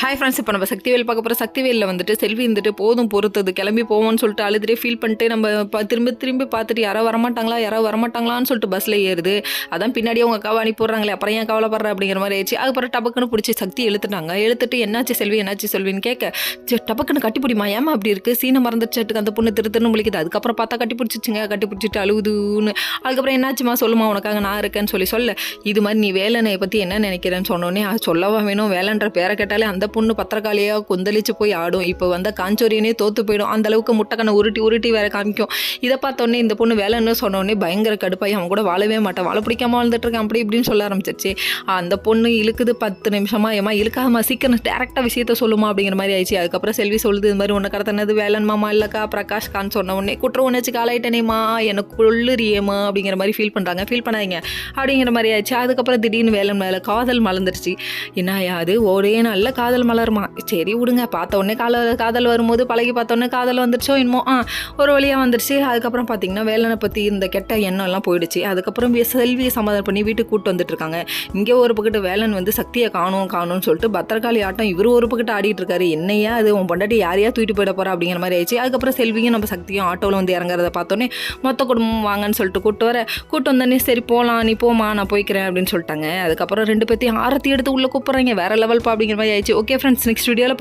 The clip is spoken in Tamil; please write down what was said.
ஹாய் ஃப்ரெண்ட்ஸ், இப்போ நம்ம சக்திவேல் பார்க்க போகிற. சக்திவேலில் வந்துட்டு செல்வி வந்துட்டு போதும் பொறுத்தது கிளம்பி போவோம்னு சொல்லிட்டு அழுதுகிட்டே ஃபீல் பண்ணிட்டு நம்ம திரும்பி பார்த்துட்டு யாரோ வரமாட்டாங்களான்னு சொல்லிட்டு பஸ்ஸில் ஏறுது. அதான் பின்னாடி அவங்க அக்காவை அனுப்பிடுறாங்களே, அப்புறம் ஏன் கவலைப்படுற அப்படிங்கிற மாதிரி ஆயிடுச்சு. அதுக்கப்புறம் டபக்குன்னு பிடிச்சி சக்தி எழுத்துட்டு என்னாச்சு செல்வின்னு கேட்க, டபக்குன்னு கட்டிப்பிடிமா, ஏமா அப்படி இருக்குது, சீனை மறந்துச்சுட்டுக்கு அந்த பொண்ணு திருத்துன்னு முழிக்குது. அதுக்கப்புறம் பார்த்தா கட்டி பிடிச்சிட்டு அழுகுதுன்னு. அதுக்கப்புறம் என்னாச்சுமா சொல்லுமா, உனக்காக நான் இருக்கேன்னு சொல்ல, இது மாதிரி நீ வேலனை பற்றி என்ன நினைக்கிறேன்னு சொன்னோன்னே, அது சொல்லவா வேணும், வேலைன்ற பேரை கேட்டாலே அந்த பொண்ணு பத்திரக்காளியாக கொந்தளிச்சு போய் ஆடும். இப்போ வந்த காஞ்சோரியனே தோத்து போயிடும். அந்த அளவுக்கு முட்டைக்கண்ணை உருட்டி வேற காமிக்கும். இதை பார்த்தோன்னே இந்த பொண்ணு வேலைன்னு சொன்னோடனே பயங்கர கடுப்பாகி அவன் கூட வாழவே மாட்டான், வாழ பிடிக்காம வாழ்ந்துட்டு இருக்கேன் அப்படி இப்படின்னு சொல்ல ஆரம்பிச்சிருச்சு. அந்த பொண்ணு இழுக்குது 10 நிமிஷமா, ஏமா இழுக்காம சீக்கிரம் டேரெக்டாக விஷயத்த சொல்லுமா அப்படிங்கிற மாதிரி ஆயிடுச்சு. அதுக்கப்புறம் செல்வி சொல்லுது, இது மாதிரி உன்னை கடத்தினது வேலன் மாமா இல்லைக்கா பிரகாஷ் கான்னு சொன்ன உடனே குற்ற உணர்ச்சி காலாயிட்டனேமா, எனக்கு கொள்ளுறியேமா அப்படிங்கிற மாதிரி ஃபீல் பண்ணாதீங்க அப்படிங்கிற மாதிரி ஆயிடுச்சு. அதுக்கப்புறம் திடீர்னு வேலன் மேலே காதல் மலர்ந்துருச்சு. என்ன அது ஒரே நாளில் காதல் மலருமா, சரி விடுங்க, பார்த்த உடனே காதல் வரும்போது பழகி பார்த்த உடனே காதல் வந்துருச்சோ என்னமோ, ஒரு வழியாக வந்துருச்சு. அதுக்கப்புறம் பார்த்தீங்கன்னா வேலனை பற்றி இந்த கெட்ட எண்ணம் எல்லாம் போயிடுச்சு. அதுக்கப்புறம் செல்வியை சமாதானம் பண்ணி வீட்டுக்கு கூப்பிட்டு வந்துட்டு இருக்காங்க. இங்கே ஒரு பக்கத்து வேலன் வந்து சக்தியை காணும்னு சொல்லிட்டு பத்திரகாளி ஆட்டம் இவர் ஒரு பக்கத்து ஆடிட்டு இருக்காரு. என்னையா அது உன் பொண்டாட்டி யாரையா தூக்கிட்டு போயிட போறா அப்படிங்கிற மாதிரி ஆயிடுச்சு. அதுக்கப்புறம் செல்வியும் நம்ம சக்தியும் ஆட்டோவில் வந்து இறங்குறத பார்த்தோன்னே மொத்த குடும்பம் வாங்கன்னு சொல்லிட்டு கூப்பிட்டு வந்தோடனே, சரி போகலாம், நீ போமா நான் போய்க்கிறேன் அப்படின்னு சொல்லிட்டாங்க. அதுக்கப்புறம் 2 பேர்த்தையும் ஆரத்தி எடுத்து உள்ள கூப்பிட்றாங்க. வேற லெவல் அப்படிங்கிற மாதிரி ஆயிடுச்சு. ஓகே ஃப்ரெண்ட்ஸ், நெக்ஸ்ட் வீடியோவில்